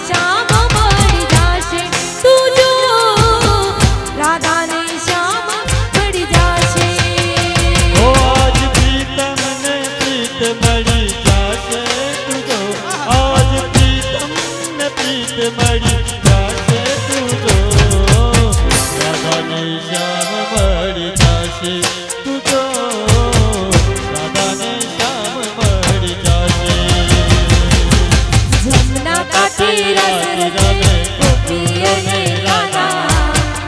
श्याम मरी जाशे तू जो राधा ने श्याम मरी जाशे ओ आज प्रीतम ने प्रीत मरी जाशे तू जो आज प्रीतम ने प्रीत मरी जाशे तू जो राधा ने श्याम मरी जाशे तू जो राधा ने श्याम मरी जाशे जमुना काठे रस रचे गोपियों ने गाना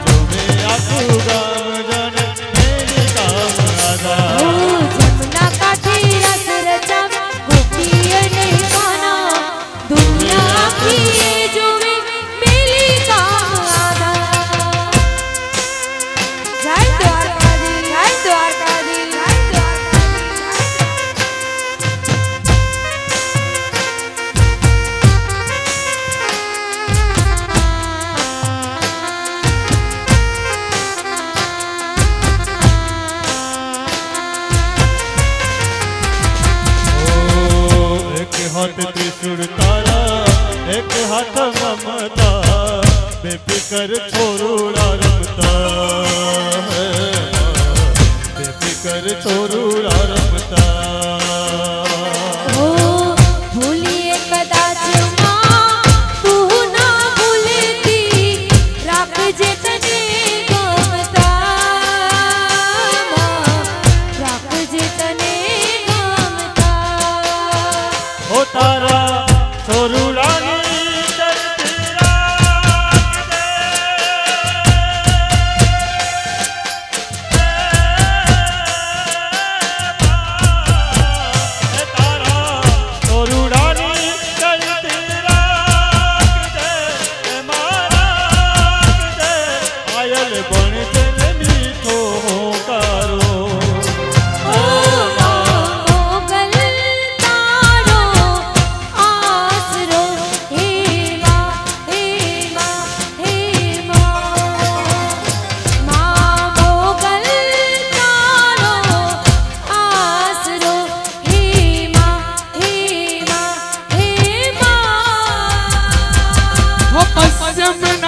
जो मैं आखू गाम जाने मेरी काम राधा ओ जमुना काठे रस रचा गोपियों ने गाना दुनिया आखी जो वे मेरी काम आधा जय द्वारकाधीश जय द्वारकाधीश जय एक हाथ त्रिशूल तारा एक हाथ ममता बेफिकर छोरूड़ा रमता है बेफिकर छोरूड़ा रमता ओ भूलिए कदाच मां तू ना भूलती राख जे तने गमता मां राख जे तने गमता ओ तारा छोरूड़ा Jam